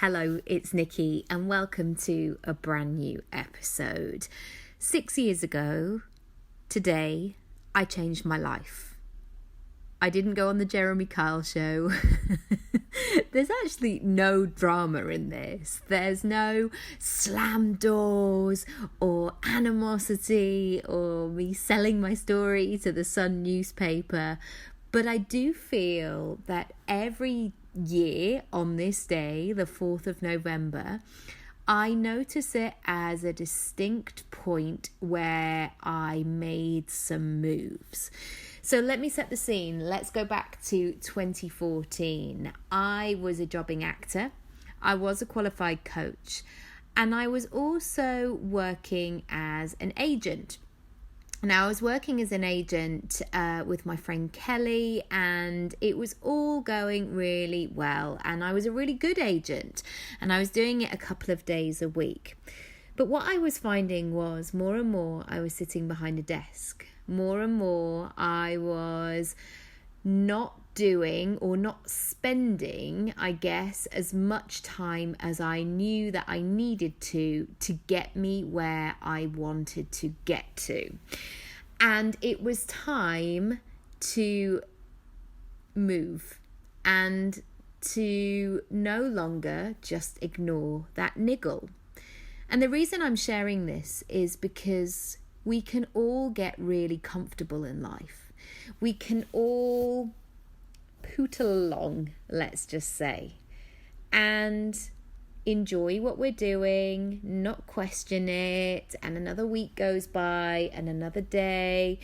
Hello, it's Nikki, and welcome to a brand new episode. 6 years ago, today, I changed my life. I didn't go on the Jeremy Kyle show. There's actually no drama in this. There's no slam doors or animosity or me selling my story to the Sun newspaper. But I do feel that every year on this day, the 4th of November, I notice it as a distinct point where I made some moves. So let me set the scene. Let's go back to 2014. I was a jobbing actor. I was a qualified coach, and I was also working as an agent. Now, I was working as an agent with my friend Kelly, and it was all going really well. And I was a really good agent, and I was doing it a couple of days a week. But what I was finding was more and more I was sitting behind a desk. More and more I was not doing or not spending, I guess, as much time as I knew that I needed to get me where I wanted to get to. And it was time to move and to no longer just ignore that niggle. And the reason I'm sharing this is because we can all get really comfortable in life. We can all pootle along, let's just say, and enjoy what we're doing, not question it, and another week goes by, and another day,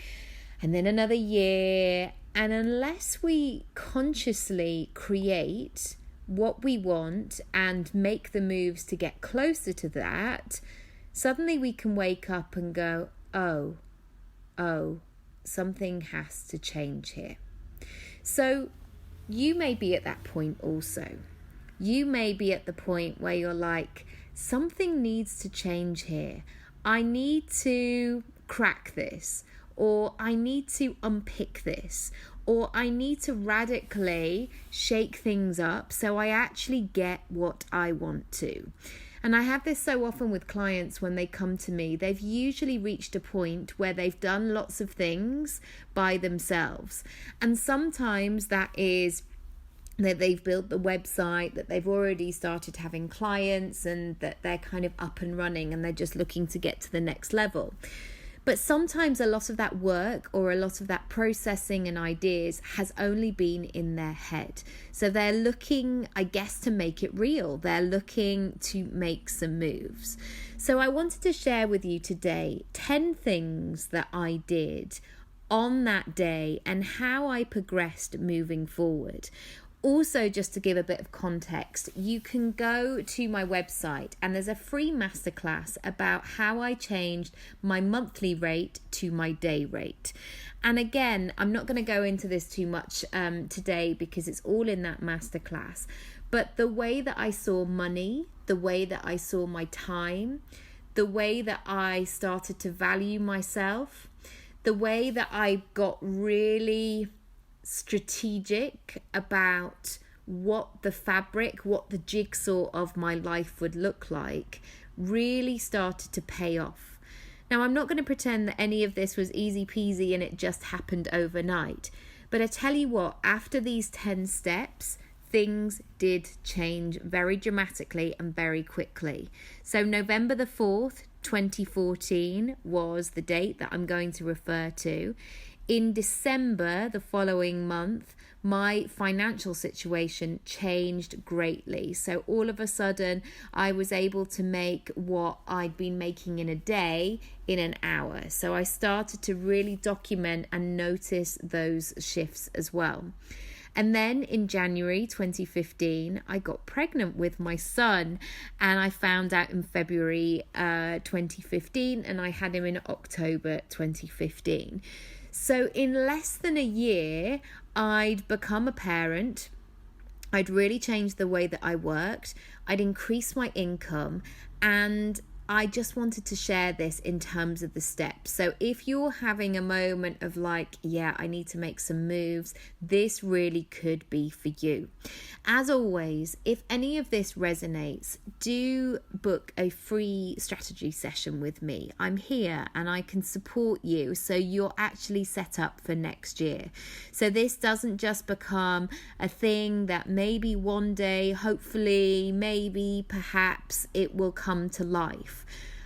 and then another year, and unless we consciously create what we want and make the moves to get closer to that, suddenly we can wake up and go, oh, something has to change here. So you may be at that point also. You may be at the point where you're like, something needs to change here. I need to crack this, or I need to unpick this, or I need to radically shake things up so I actually get what I want to. And I have this so often with clients when they come to me. They've usually reached a point where they've done lots of things by themselves. And sometimes that is that they've built the website, that they've already started having clients, and that they're kind of up and running and they're just looking to get to the next level. But sometimes a lot of that work or a lot of that processing and ideas has only been in their head. So they're looking, I guess, to make it real. They're looking to make some moves. So I wanted to share with you today 10 things that I did on that day and how I progressed moving forward. Also, just to give a bit of context, you can go to my website and there's a free masterclass about how I changed my monthly rate to my day rate. And again, I'm not going to go into this too much today because it's all in that masterclass. But the way that I saw money, the way that I saw my time, the way that I started to value myself, the way that I got really strategic about what the fabric, what the jigsaw of my life would look like, really started to pay off. Now, I'm not going to pretend that any of this was easy peasy and it just happened overnight. But I tell you what, after these 10 steps, things did change very dramatically and very quickly. So November the 4th, 2014 was the date that I'm going to refer to. In December, the following month, my financial situation changed greatly. So all of a sudden, I was able to make what I'd been making in a day in an hour. So I started to really document and notice those shifts as well. And then in January 2015, I got pregnant with my son, and I found out in February 2015, and I had him in October 2015. So in less than a year, I'd become a parent. I'd really changed the way that I worked. I'd increased my income, and I just wanted to share this in terms of the steps. So if you're having a moment of like, yeah, I need to make some moves, this really could be for you. As always, if any of this resonates, do book a free strategy session with me. I'm here and I can support you so you're actually set up for next year. So this doesn't just become a thing that maybe one day, hopefully, maybe, perhaps it will come to life.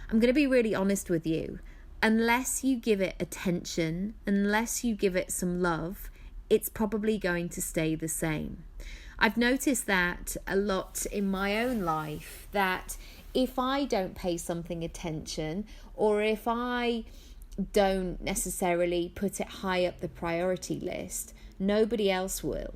I'm going to be really honest with you. Unless you give it attention, unless you give it some love, it's probably going to stay the same. I've noticed that a lot in my own life, that if I don't pay something attention, or if I don't necessarily put it high up the priority list, nobody else will.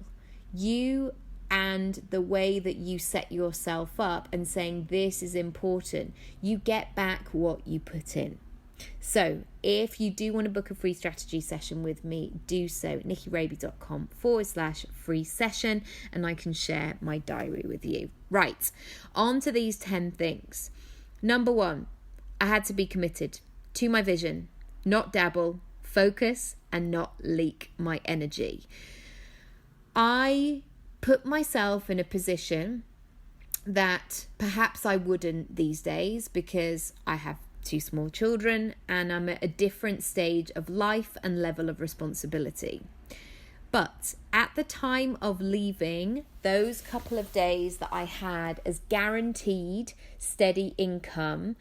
You and the way that you set yourself up and saying this is important, you get back what you put in. So if you do want to book a free strategy session with me, do so, nikiraby.com/free session, and I can share my diary with you. Right, on to these 10 things. Number 1, I had to be committed to my vision, not dabble, focus, and not leak my energy. I put myself in a position that perhaps I wouldn't these days because I have 2 small children and I'm at a different stage of life and level of responsibility. But at the time of leaving, those couple of days that I had as guaranteed steady income,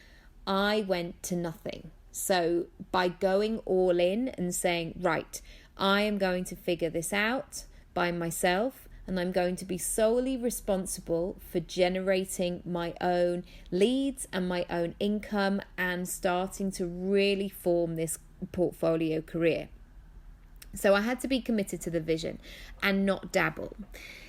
I went to nothing. So by going all in and saying, right, I am going to figure this out by myself, and I'm going to be solely responsible for generating my own leads and my own income and starting to really form this portfolio career. So I had to be committed to the vision and not dabble.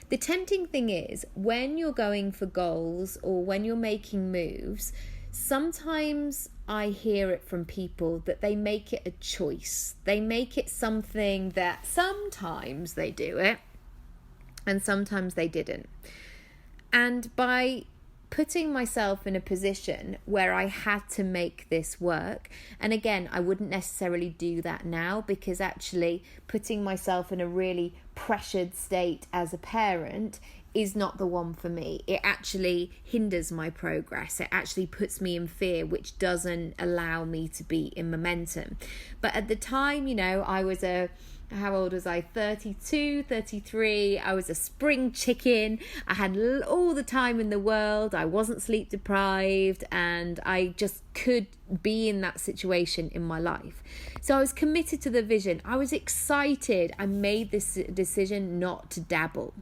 The tempting thing is when you're going for goals or when you're making moves, sometimes I hear it from people that they make it a choice. They make it something that sometimes they do it and sometimes they didn't. And by putting myself in a position where I had to make this work, and again, I wouldn't necessarily do that now because actually putting myself in a really pressured state as a parent is not the one for me. It actually hinders my progress. It actually puts me in fear, which doesn't allow me to be in momentum. But at the time, I was how old was I? 32, 33. I was a spring chicken. I had all the time in the world. I wasn't sleep deprived and I just could be in that situation in my life. So I was committed to the vision. I was excited. I made this decision not to dabble.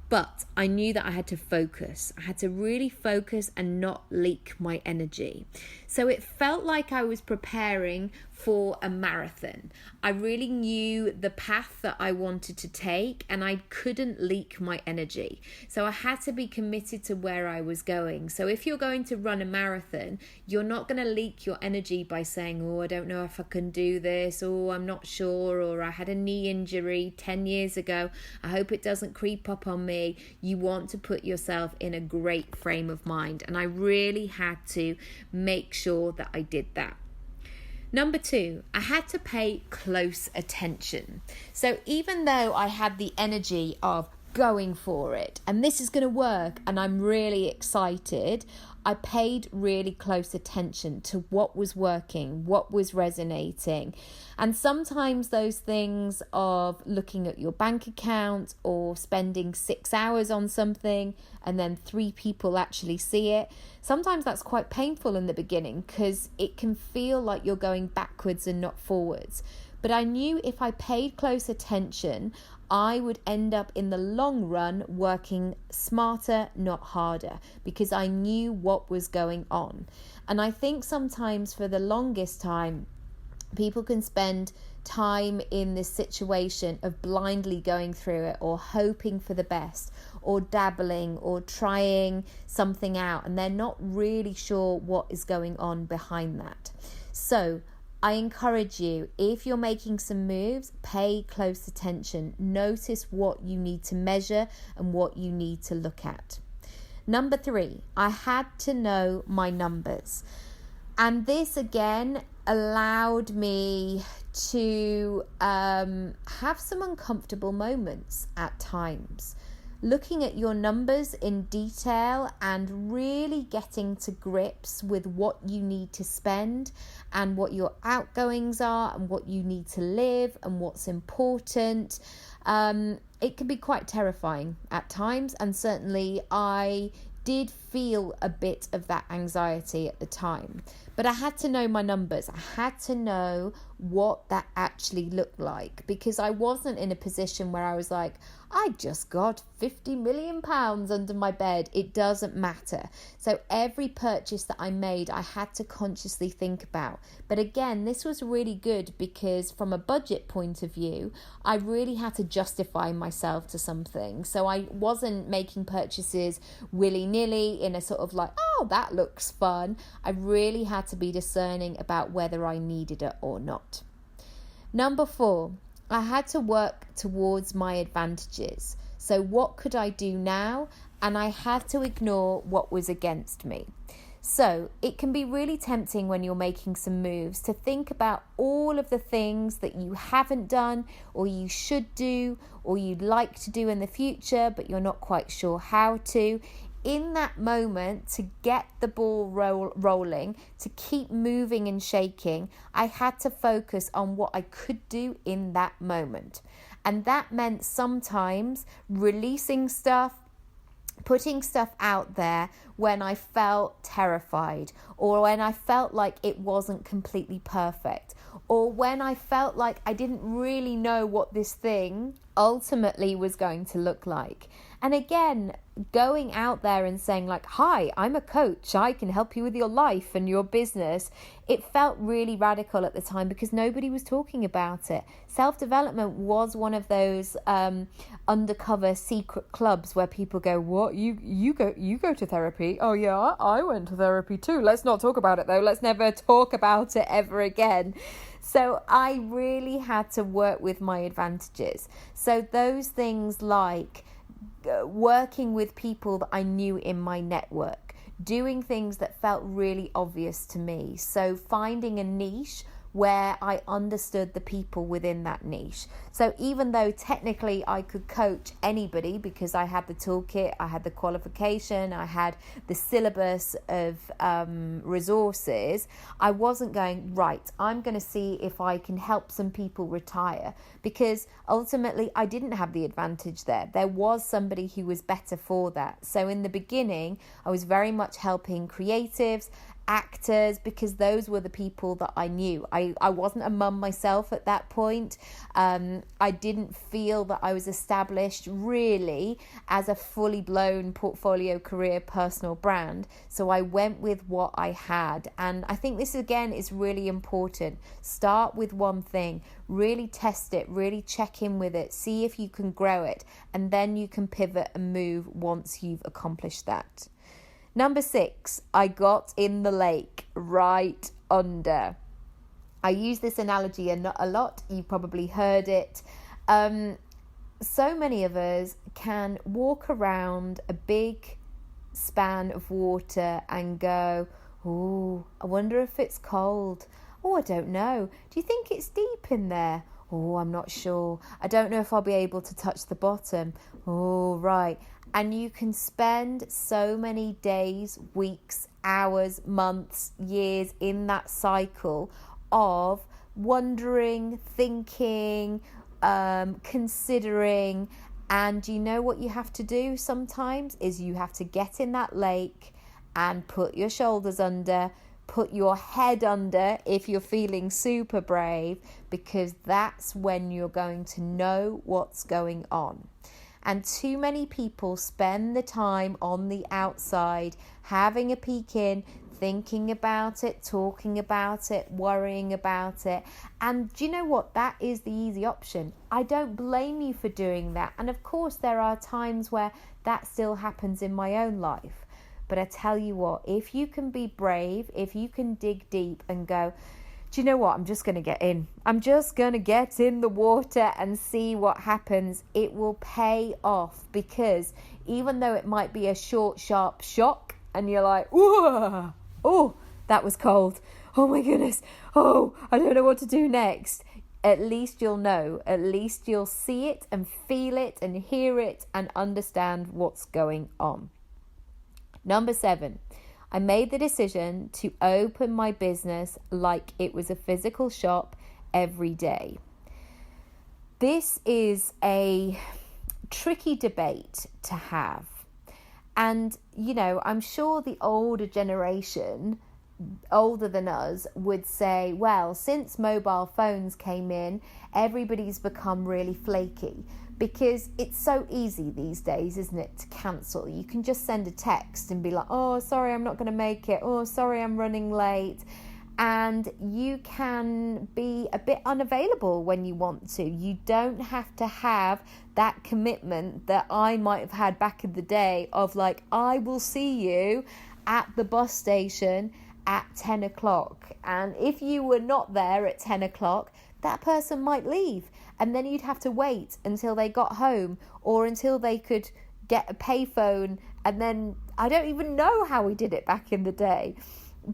But I knew that I had to focus. I had to really focus and not leak my energy. So it felt like I was preparing for a marathon. I really knew the path that I wanted to take and I couldn't leak my energy. So I had to be committed to where I was going. So if you're going to run a marathon, you're not going to leak your energy by saying, oh, I don't know if I can do this, or I'm not sure, or I had a knee injury 10 years ago. I hope it doesn't creep up on me. You want to put yourself in a great frame of mind. And I really had to make sure that I did that. Number 2, I had to pay close attention. So even though I had the energy of going for it and this is going to work and I'm really excited, I paid really close attention to what was working, what was resonating. And sometimes those things of looking at your bank account or spending 6 hours on something and then 3 people actually see it, sometimes that's quite painful in the beginning because it can feel like you're going backwards and not forwards. But I knew if I paid close attention, I would end up in the long run working smarter, not harder, because I knew what was going on. And I think sometimes for the longest time, people can spend time in this situation of blindly going through it or hoping for the best or dabbling or trying something out, and they're not really sure what is going on behind that. So I encourage you, if you're making some moves, pay close attention. Notice what you need to measure and what you need to look at. Number 3, I had to know my numbers. And this again allowed me to have some uncomfortable moments at times. Looking at your numbers in detail and really getting to grips with what you need to spend and what your outgoings are and what you need to live and what's important. It can be quite terrifying at times, and certainly I did feel a bit of that anxiety at the time. But I had to know my numbers. I had to know what that actually looked like, because I wasn't in a position where I was like, I just got £50 million under my bed. It doesn't matter. So every purchase that I made, I had to consciously think about. But again, this was really good because from a budget point of view, I really had to justify myself to something. So I wasn't making purchases willy-nilly in a sort of like, oh, that looks fun. I really had to be discerning about whether I needed it or not. Number 4, I had to work towards my advantages. So what could I do now? And I had to ignore what was against me. So it can be really tempting when you're making some moves to think about all of the things that you haven't done or you should do or you'd like to do in the future, but you're not quite sure how to. In that moment, to get the ball rolling, to keep moving and shaking, I had to focus on what I could do in that moment. And that meant sometimes releasing stuff, putting stuff out there when I felt terrified, or when I felt like it wasn't completely perfect, or when I felt like I didn't really know what this thing ultimately was going to look like. And again, going out there and saying like, hi, I'm a coach, I can help you with your life and your business. It felt really radical at the time because nobody was talking about it. Self-development was one of those undercover secret clubs where people go, what, you go to therapy? Oh yeah, I went to therapy too. Let's not talk about it though. Let's never talk about it ever again. So I really had to work with my advantages. So those things like working with people that I knew in my network, doing things that felt really obvious to me. So finding a niche where I understood the people within that niche. So even though technically I could coach anybody because I had the toolkit, I had the qualification, I had the syllabus of resources, I wasn't going, right, I'm going to see if I can help some people retire, because ultimately I didn't have the advantage there. There was somebody who was better for that. So in the beginning, I was very much helping creatives, actors, because those were the people that I knew. I wasn't a mum myself at that point. I didn't feel that I was established really as a fully blown portfolio career personal brand. So I went with what I had. And I think this again is really important. Start with one thing, really test it, really check in with it, see if you can grow it, and then you can pivot and move once you've accomplished that. Number 6, I got in the lake right under. I use this analogy a lot. You probably heard it. So many of us can walk around a big span of water and go, oh, I wonder if it's cold. Oh, I don't know. Do you think it's deep in there? Oh, I'm not sure. I don't know if I'll be able to touch the bottom. Oh, right. And you can spend so many days, weeks, hours, months, years in that cycle of wondering, thinking, considering. And you know what you have to do sometimes is you have to get in that lake and put your shoulders under, put your head under if you're feeling super brave, because that's when you're going to know what's going on. And too many people spend the time on the outside, having a peek in, thinking about it, talking about it, worrying about it. And do you know what? That is the easy option. I don't blame you for doing that. And of course, there are times where that still happens in my own life. But I tell you what, if you can be brave, if you can dig deep and go, do you know what? I'm just going to get in. I'm just going to get in the water and see what happens. It will pay off, because even though it might be a short, sharp shock and you're like, oh, that was cold. Oh my goodness. Oh, I don't know what to do next. At least you'll know. At least you'll see it and feel it and hear it and understand what's going on. Number 7, I made the decision to open my business like it was a physical shop every day. This is a tricky debate to have. And, I'm sure the older generation, older than us, would say, well, since mobile phones came in, everybody's become really flaky. Because it's so easy these days, isn't it, to cancel. You can just send a text and be like, oh, sorry, I'm not going to make it. Oh, sorry, I'm running late. And you can be a bit unavailable when you want to. You don't have to have that commitment that I might have had back in the day of like, I will see you at the bus station at 10 o'clock. And if you were not there at 10 o'clock, that person might leave. And then you'd have to wait until they got home or until they could get a payphone. And then I don't even know how we did it back in the day.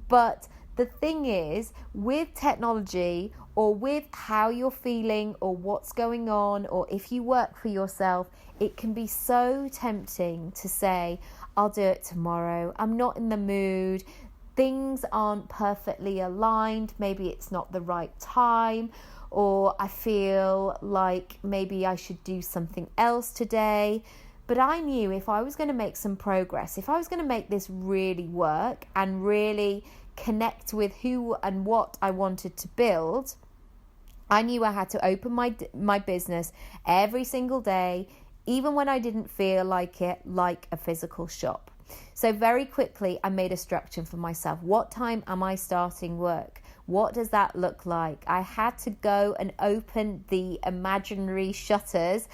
But the thing is, with technology or with how you're feeling or what's going on, or if you work for yourself, it can be so tempting to say, I'll do it tomorrow. I'm not in the mood. Things aren't perfectly aligned. Maybe it's not the right time. Or I feel like maybe I should do something else today. But I knew if I was going to make some progress, if I was going to make this really work and really connect with who and what I wanted to build, I knew I had to open my business every single day, even when I didn't feel like it, like a physical shop. So very quickly, I made a structure for myself. What time am I starting work? What does that look like? I had to go and open the imaginary shutters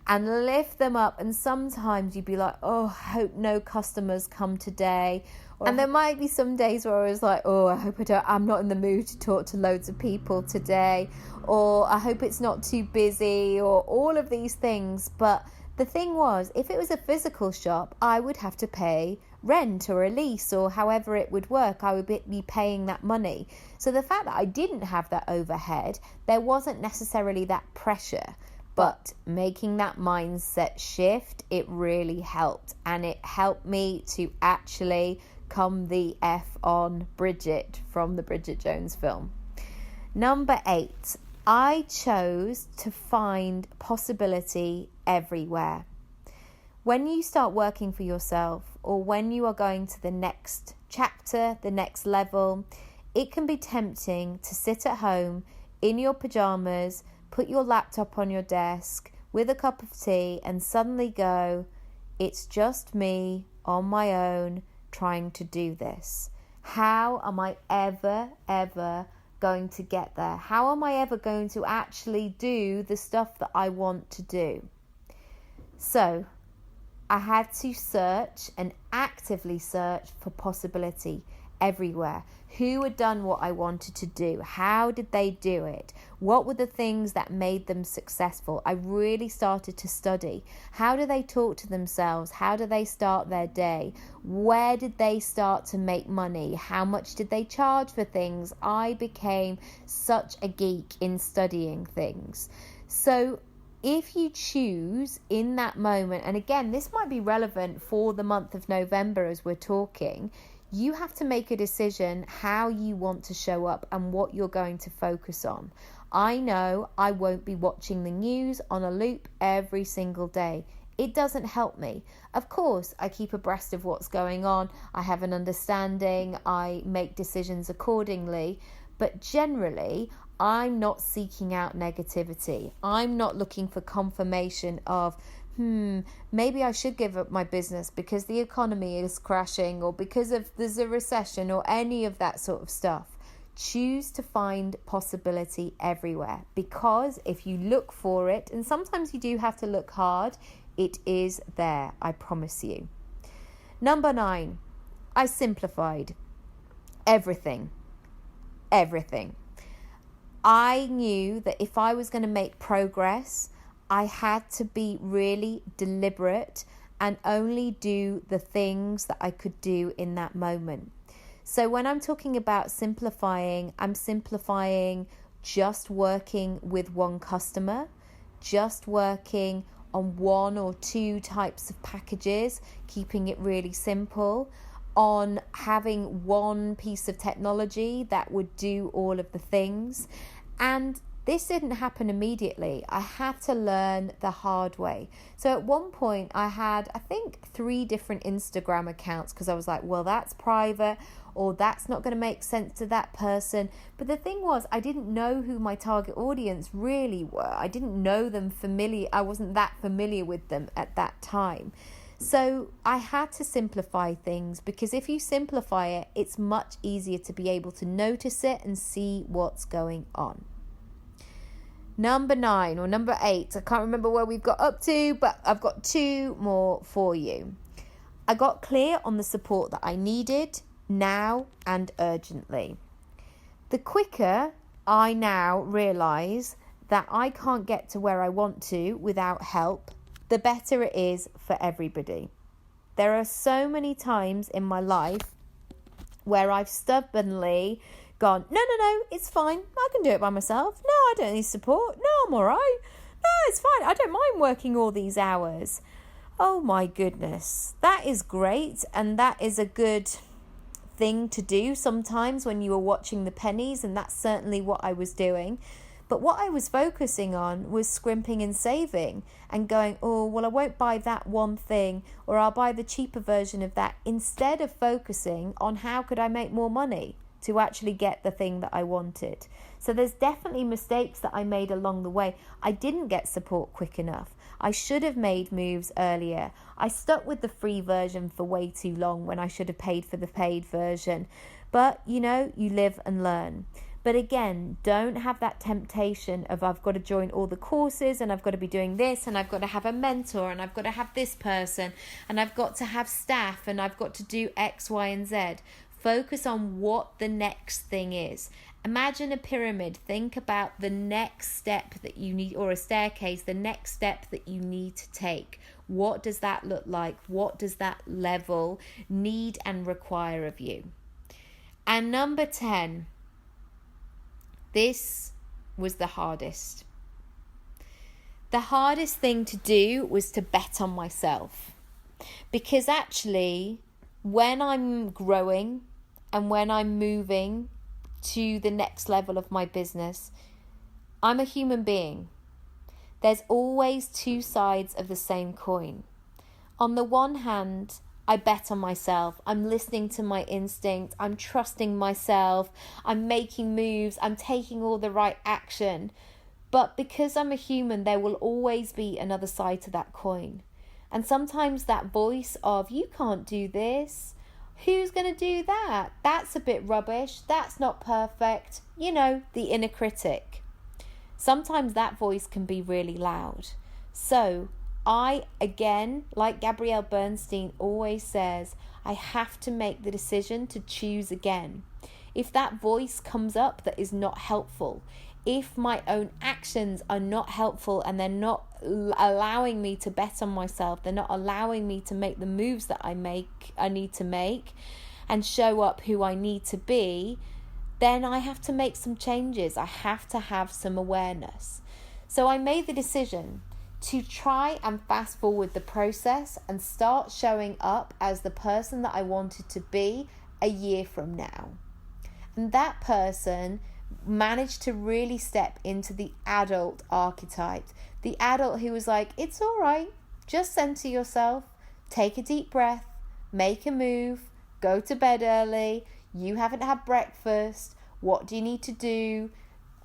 and lift them up. And sometimes you'd be like, oh, I hope no customers come today. And there might be some days where I was like, oh, I hope I'm not in the mood to talk to loads of people today. Or I hope it's not too busy, or all of these things. But the thing was, if it was a physical shop, I would have to pay rent or a lease or however it would work. I would be paying that money. So the fact that I didn't have that overhead, there wasn't necessarily that pressure. But making that mindset shift, it really helped. And it helped me to actually come the F on Bridget from the Bridget Jones film. Number 8, I chose to find possibility everywhere. When you start working for yourself, or when you are going to the next chapter, the next level, it can be tempting to sit at home in your pajamas, put your laptop on your desk with a cup of tea and suddenly go, it's just me on my own trying to do this. How am I ever going to get there? How am I ever going to actually do the stuff that I want to do? So I had to search and actively search for possibility everywhere. Who had done what I wanted to do? How did they do it? What were the things that made them successful? I really started to study. How do they talk to themselves? How do they start their day? Where did they start to make money? How much did they charge for things? I became such a geek in studying things. So if you choose in that moment, and again, this might be relevant for the month of November as we're talking, you have to make a decision how you want to show up and what you're going to focus on. I know I won't be watching the news on a loop every single day. It doesn't help me. Of course, I keep abreast of what's going on. I have an understanding. I make decisions accordingly. But generally, I'm not seeking out negativity. I'm not looking for confirmation of, maybe I should give up my business because the economy is crashing or because there's a recession or any of that sort of stuff. Choose to find possibility everywhere, because if you look for it, and sometimes you do have to look hard, it is there, I promise you. Number 9, I simplified everything. I knew that if I was going to make progress, I had to be really deliberate and only do the things that I could do in that moment. So when I'm talking about simplifying, I'm simplifying just working with one customer, just working on one or two types of packages, keeping it really simple, on having one piece of technology that would do all of the things. And this didn't happen immediately. I had to learn the hard way. So at one point I had, I think, 3 different Instagram accounts, because I was like, well, that's private, or that's not going to make sense to that person. But the thing was, I didn't know who my target audience really were. I didn't know them familiar. I wasn't that familiar with them at that time. So I had to simplify things, because if you simplify it, it's much easier to be able to notice it and see what's going on. Number 9 or number 8, I can't remember where we've got up to, but I've got 2 more for you. I got clear on the support that I needed now and urgently. The quicker I now realise that I can't get to where I want to without help, the better it is for everybody. There are so many times in my life where I've stubbornly gone, no, it's fine. I can do it by myself. No, I don't need support. No, I'm all right. No, it's fine. I don't mind working all these hours. Oh my goodness. That is great. And that is a good thing to do sometimes when you are watching the pennies. And that's certainly what I was doing. But what I was focusing on was scrimping and saving and going, oh, well, I won't buy that one thing, or I'll buy the cheaper version of that, instead of focusing on how could I make more money to actually get the thing that I wanted. So there's definitely mistakes that I made along the way. I didn't get support quick enough. I should have made moves earlier. I stuck with the free version for way too long when I should have paid for the paid version. But, you live and learn. But again, don't have that temptation of I've got to join all the courses and I've got to be doing this and I've got to have a mentor and I've got to have this person and I've got to have staff and I've got to do X, Y, and Z. Focus on what the next thing is. Imagine a pyramid. Think about the next step that you need, or a staircase, the next step that you need to take. What does that look like? What does that level need and require of you? And number 10, this was the hardest. The hardest thing to do was to bet on myself. Because actually, when I'm growing and when I'm moving to the next level of my business, I'm a human being. There's always 2 sides of the same coin. On the one hand, I bet on myself. I'm listening to my instinct. I'm trusting myself. I'm making moves. I'm taking all the right action. But because I'm a human, there will always be another side to that coin. And sometimes that voice of, you can't do this. Who's going to do that? That's a bit rubbish. That's not perfect. The inner critic. Sometimes that voice can be really loud. So I, again, like Gabrielle Bernstein always says, I have to make the decision to choose again. If that voice comes up that is not helpful, if my own actions are not helpful and they're not allowing me to bet on myself, they're not allowing me to make the moves that I need to make and show up who I need to be, then I have to make some changes. I have to have some awareness. So I made the decision to try and fast forward the process and start showing up as the person that I wanted to be a year from now. And that person managed to really step into the adult archetype. The adult who was like, it's all right, just center yourself, take a deep breath, make a move, go to bed early, you haven't had breakfast, what do you need to do?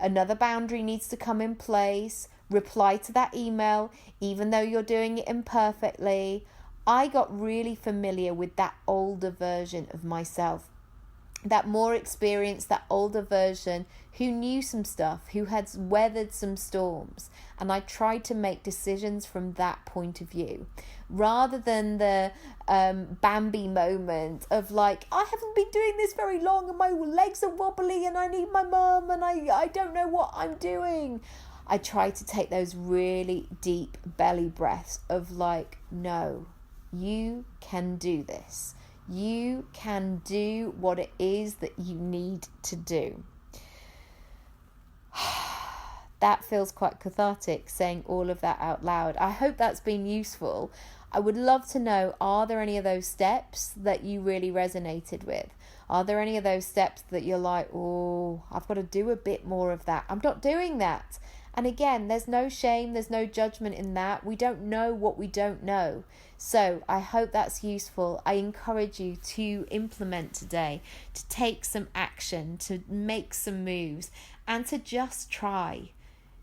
Another boundary needs to come in place, reply to that email, even though you're doing it imperfectly. I got really familiar with that older version of myself. That more experienced, that older version who knew some stuff, who had weathered some storms. And I tried to make decisions from that point of view. Rather than the Bambi moment of like, I haven't been doing this very long and my legs are wobbly and I need my mum and I don't know what I'm doing. I tried to take those really deep belly breaths of like, no, you can do this. You can do what it is that you need to do. That feels quite cathartic, saying all of that out loud. I hope that's been useful. I would love to know, are there any of those steps that you really resonated with? Are there any of those steps that you're like, oh, I've got to do a bit more of that. I'm not doing that. And again, there's no shame, there's no judgment in that. We don't know what we don't know. So I hope that's useful. I encourage you to implement today, to take some action, to make some moves, and to just try.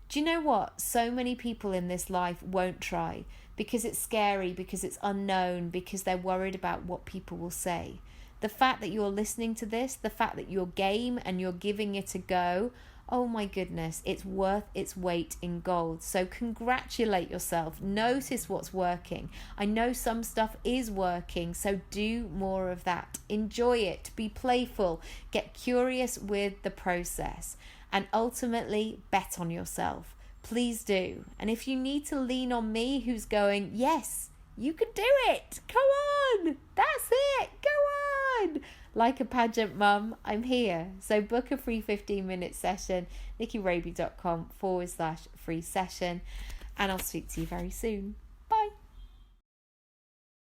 Do you know what? So many people in this life won't try because it's scary, because it's unknown, because they're worried about what people will say. The fact that you're listening to this, the fact that you're game and you're giving it a go, oh my goodness, it's worth its weight in gold. So congratulate yourself. Notice what's working. I know some stuff is working, so do more of that. Enjoy it. Be playful. Get curious with the process. And ultimately, bet on yourself. Please do. And if you need to lean on me, who's going, yes, you can do it. Come on. That's it. Go on. Like a pageant mum, I'm here. So book a free 15-minute session, nikkiraby.com/free session. And I'll speak to you very soon.